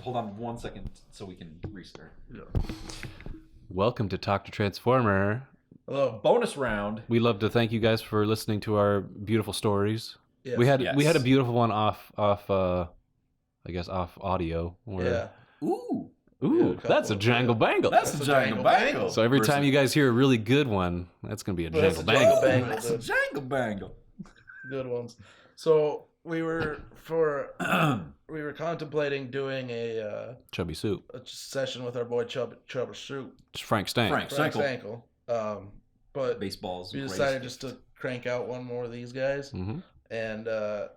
hold on 1 second so we can restart. Yeah. Welcome to Talk to Transformer. Hello. Bonus round. We'd love to thank you guys for listening to our beautiful stories. Yes. We had a beautiful one off audio. Yeah. Ooh. Ooh, that's a jangle bangle. That's a jangle bangle. So every time you guys hear a really good one, that's gonna be a jangle bangle. That's a jangle bangle. Good ones. So we were contemplating doing a Chubby soup. session with our boy Chubby Soup. It's Frank Stank. Frank Stankel. But Baseball's we greatest decided gift. just to crank out one more of these guys. Mm-hmm. And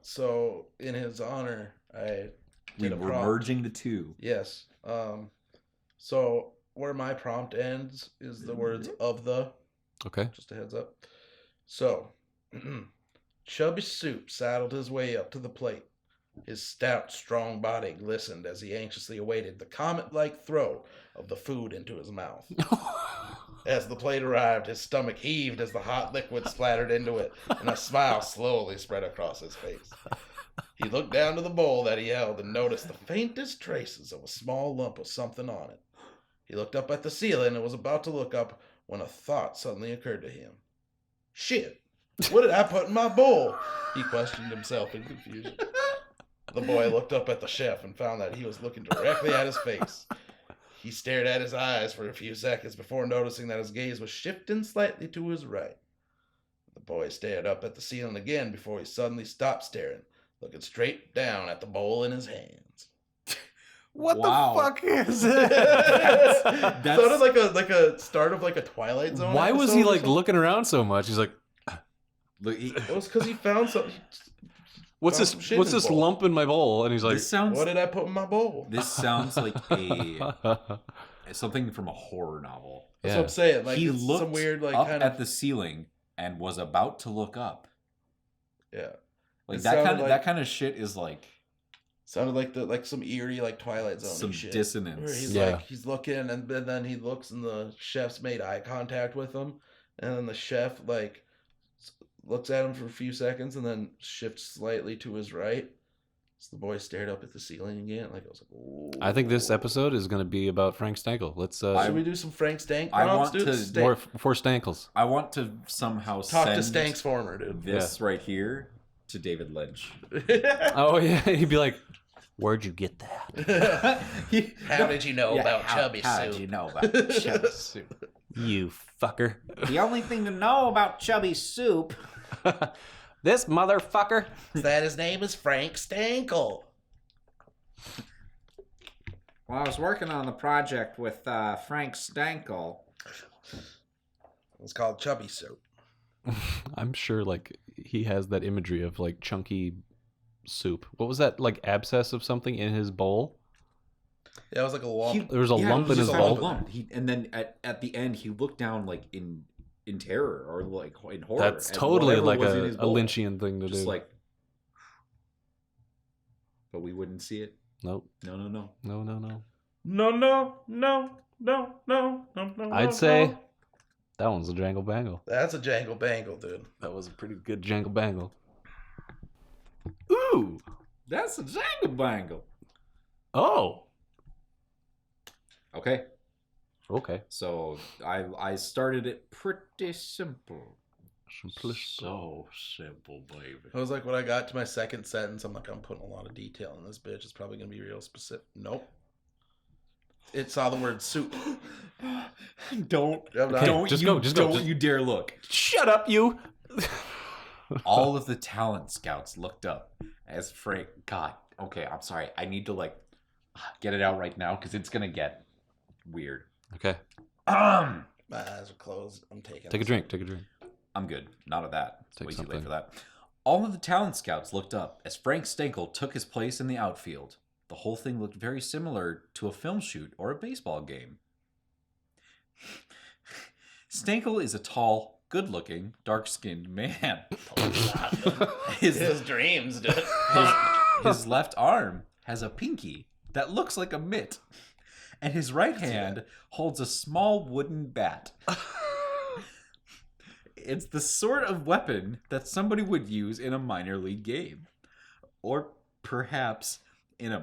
so in his honor, I We did a were prompt. merging the two. Yes. So where my prompt ends is the words of the. Okay. Just a heads up. So, Chubby Soup saddled his way up to the plate. His stout, strong body glistened as he anxiously awaited the comet-like throw of the food into his mouth. As the plate arrived, his stomach heaved as the hot liquid splattered into it, and a smile slowly spread across his face. He looked down to the bowl that he held and noticed the faintest traces of a small lump of something on it. He looked up at the ceiling and was about to look up when a thought suddenly occurred to him. Shit, what did I put in my bowl? He questioned himself in confusion. The boy looked up at the chef and found that he was looking directly at his face. He stared at his eyes for a few seconds before noticing that his gaze was shifting slightly to his right. The boy stared up at the ceiling again before he suddenly stopped staring, looking straight down at the bowl in his hands. What Wow. the fuck is it? That's Sounded like a start of like a Twilight Zone. Why was he episode or like something. looking around so much? He's like, Look, It was because he found something. what's Found some this? shit in What's his this bowl. lump in my bowl? And he's like, this sounds. What did I put in my bowl? This sounds like something from a horror novel. That's Yeah. what I'm saying. Like He it's looked some weird like up kind at of the ceiling and was about to look up. yeah. Like It that sounded kind of like- that kind of shit is like Sounded like some eerie like Twilight Zone some shit. dissonance. Where he's Yeah. like he's looking and then he looks and the chef's made eye contact with him, and then the chef like looks at him for a few seconds and then shifts slightly to his right. So the boy stared up at the ceiling again. Like I was like, ooh. I think this episode is going to be about Frank Stankel. Let's Should we do some Frank Stank? I prompts, want dude? to- more for Stankles. I want to somehow Talk to send Stank's former dude. this right here to David Lynch. Oh yeah, he'd be like, "Where'd you get that? How did you know about Chubby How Soup? did you know about Chubby Soup? You fucker! The only thing to know about Chubby Soup. This motherfucker!" That his name is Frank Stankel. Well, I was working on the project with Frank Stankel. It's called Chubby Soup. I'm sure, like he has that imagery of like chunky soup. What was that? Like abscess of something in his bowl? Yeah, it was like a lump. There was a lump in his bowl. Lump. And then at the end, he looked down like in terror or like in horror. That's at totally whatever like was in a his bowl. Lynchian thing to Just do. like, but we wouldn't see it. Nope. No. No. I'd say that one's a jangle bangle. That's a jangle bangle, dude. That was a pretty good jangle bangle. Ooh. That's a jangle bangle. Oh. Okay. Okay. So I started it pretty simple. Simplistic. So simple, baby. I was like, when I got to my second sentence, I'm like, I'm putting a lot of detail in this bitch. It's probably gonna be real specific. Nope. It saw the word soup. Don't Okay, don't just you go, just go, don't just- you dare look. Shut up, you. All of the talent scouts looked up as Frank. God, okay, I'm sorry. I need to like get it out right now because it's gonna get weird. Okay. My eyes are closed. I'm taking Take a drink. Take a drink. I'm good. Not of that. It's Take way too something. late for that. All of the talent scouts looked up as Frank Stankel took his place in the outfield. The whole thing looked very similar to a film shoot or a baseball game. Stankel is a tall, good-looking, dark-skinned man. his dreams, dude. His left arm has a pinky that looks like a mitt, and his right hand holds a small wooden bat. It's the sort of weapon that somebody would use in a minor league game. Or perhaps in a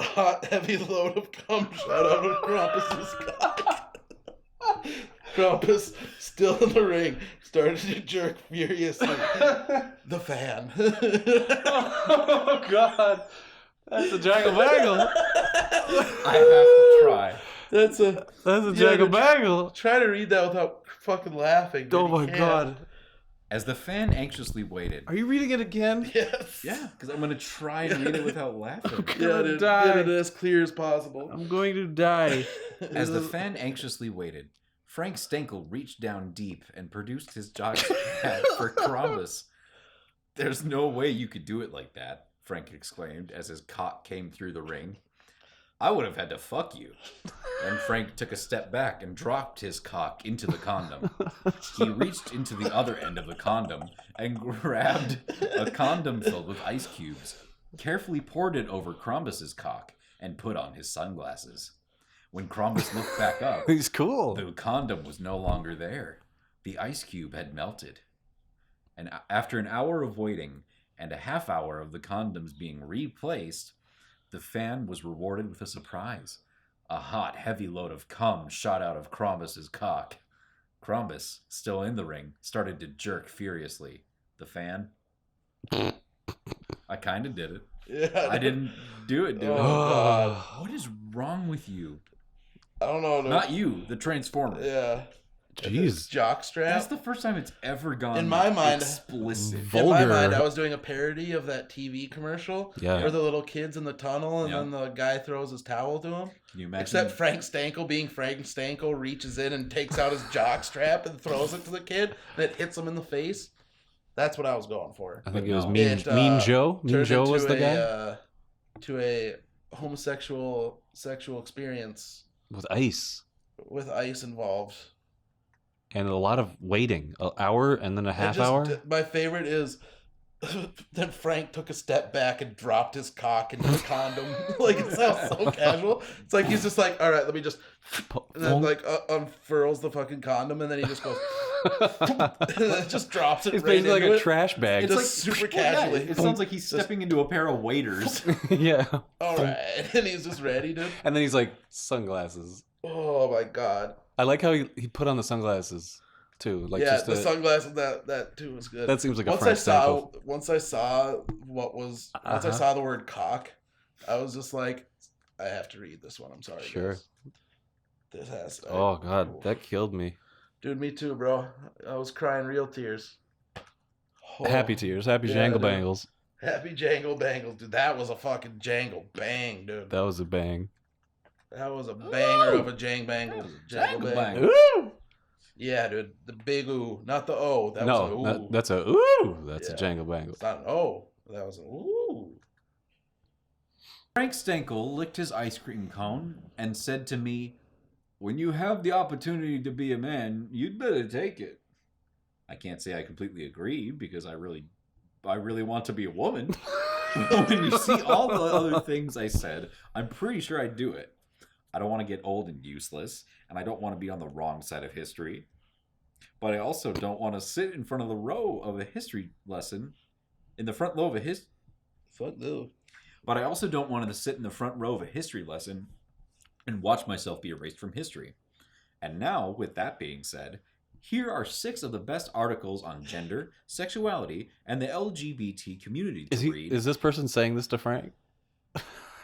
hot, heavy load of cum shot out of Krampus's cock. Krampus, still in the ring, started to jerk furiously. The fan. Oh God, that's a jangle bangle. I have to try. That's a jangle bangle. Try to read that without fucking laughing. Oh dude. my You can't. God. As the fan anxiously waited. Are you reading it again? Yes. Yeah, because I'm going to try and read it without laughing. Yeah, dude. die. Get it as clear as possible. I'm going to die. As the fan anxiously waited, Frank Stankel reached down deep and produced his jock strap for Krampus. There's no way you could do it like that, Frank exclaimed as his cock came through the ring. I would have had to fuck you. And Frank took a step back and dropped his cock into the condom. He reached into the other end of the condom and grabbed a condom filled with ice cubes, carefully poured it over Krampus's cock, and put on his sunglasses. When Krampus looked back up, He's cool. the condom was no longer there. The ice cube had melted. And after an hour of waiting and a half hour of the condoms being replaced, the fan was rewarded with a surprise. A hot, heavy load of cum shot out of Krampus's cock. Krampus, still in the ring, started to jerk furiously. The fan? I kind of did it. Yeah. I didn't do it, dude. Oh, God. What is wrong with you? I don't know. Dude. Not you, the Transformer. Yeah. Jeez. Jockstrap. That's the first time it's ever gone In my mind- explicit. In my Vulgar. mind, I was doing a parody of that TV commercial Yeah. where the little kid's in the tunnel and Yeah. then the guy throws his towel to him. Can you imagine? Except Frank Stankel, being Frank Stankel, reaches in and takes out his jockstrap and throws it to the kid, and it hits him in the face. That's what I was going for. I think But it was no. Mean, It, mean Joe. Mean Turned Joe was into the guy to a homosexual sexual experience with ice with ice involved. and a lot of waiting. An hour and then a half hour. My favorite is then Frank took a step back and dropped his cock into the condom. Like, it sounds so casual. It's like he's just like, all right, let me just, and then like unfurls the fucking condom, and then he just goes, and then just drops it It's right basically like into a it. trash bag. It's like super casually. It sounds like he's stepping into a pair of waders. Yeah. All right, and he's just ready, dude. And then he's like, sunglasses. Oh my God. I like how he put on the sunglasses too. Like Yeah, just the sunglasses, that too was good. that seems like a once Frank once I saw once I saw the word cock, I was just like, I have to read this one. I'm sorry. Sure. Guys. This has. Oh God, that killed me. Dude, me too, bro. I was crying real tears. Oh, Happy tears, happy yeah, jangle dude. bangles. Happy jangle bangles, dude. That was a fucking jangle bang, dude. That was a bang. That was a banger of a jangle Jangle bang. bang. Ooh! Yeah, dude. The big ooh, not the O. That was No, an ooh. that's a ooh. That's Yeah. a jangle bangle. It's not an O. That was an ooh. Frank Stankel licked his ice cream cone and said to me, "When you have the opportunity to be a man, you'd better take it." I can't say I completely agree because I really want to be a woman. When you see all the other things I said, I'm pretty sure I'd do it. I don't want to get old and useless, and I don't want to be on the wrong side of history. But I also don't want to sit in front of the row of a history lesson, in the front row of a Fuck no. But I also don't want to sit in the front row of a history lesson and watch myself be erased from history. And now, with that being said, here are 6 of the best articles on gender, sexuality, and the LGBT community to read. Is this person saying this to Frank?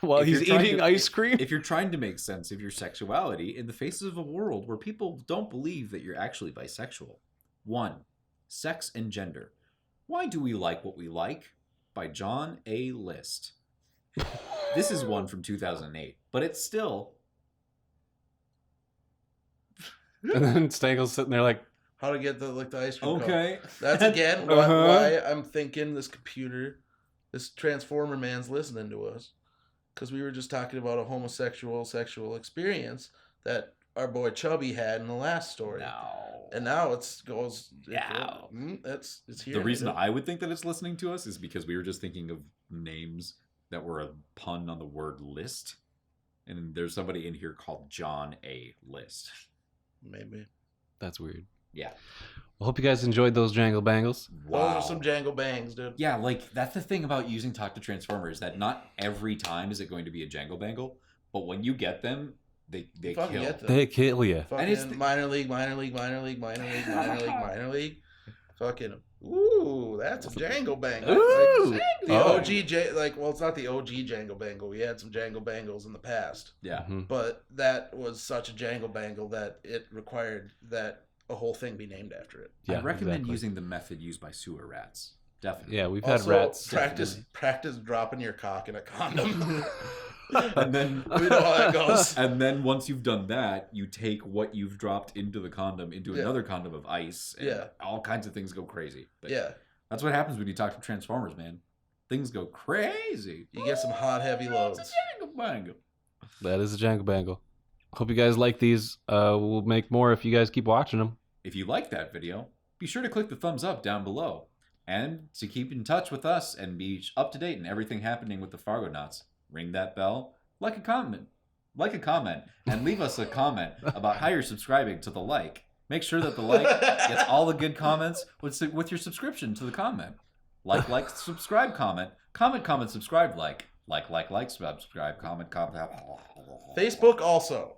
While If he's you're trying eating to- ice cream? If you're trying to make sense of your sexuality in the faces of a world where people don't believe that you're actually bisexual. 1. Sex and Gender. Why Do We Like What We Like? By John A. List. This is one from 2008, but it's still... And then Stankel's sitting there like, How to get the ice cream cone. Okay. That's again why I'm thinking this computer, this Transformer man's listening to us. Because we were just talking about a homosexual sexual experience that our boy Chubby had in the last story. No. And now it's here. The reason I would think that it's listening to us is because we were just thinking of names that were a pun on the word list. And there's somebody in here called John A. List. Maybe. that's weird. Yeah. Well, hope you guys enjoyed those jangle bangles. Those are some jangle bangs, dude. Yeah, like that's the thing about using Talk to Transformers, that not every time is it going to be a jangle bangle, but when you get them, they Fucking kill. get them. They kill you. Fucking it's minor league, minor league, minor league, minor league, minor league, minor league. Fucking, ooh, that's a jangle bangle. Ooh. Like, the Oh. OG, well, it's not the OG jangle bangle. We had some jangle bangles in the past, Yeah. Mhm. but that was such a jangle bangle that it required that a whole thing be named after it. Yeah, I recommend exactly. using the method used by sewer rats. Definitely. Yeah, we've had Also, rats. practice dropping your cock in a condom. And then we know how that goes. And then once you've done that, you take what you've dropped into the condom into Yeah. another condom of ice. And Yeah. all kinds of things go crazy. But Yeah, that's what happens when you talk to Transformers, man. Things go crazy. you get some hot, heavy loads. Jangle bangle. That is a jangle bangle. Hope you guys like these. We'll make more if you guys keep watching them. If you like that video, be sure to click the thumbs up down below. And to keep in touch with us and be up to date in everything happening with the Fargonauts, ring that bell, like a comment, and leave us a comment about how you're subscribing to the like. Make sure that the like gets all the good comments with your subscription to the comment. Like, subscribe, comment, subscribe, like, subscribe, comment. Facebook also.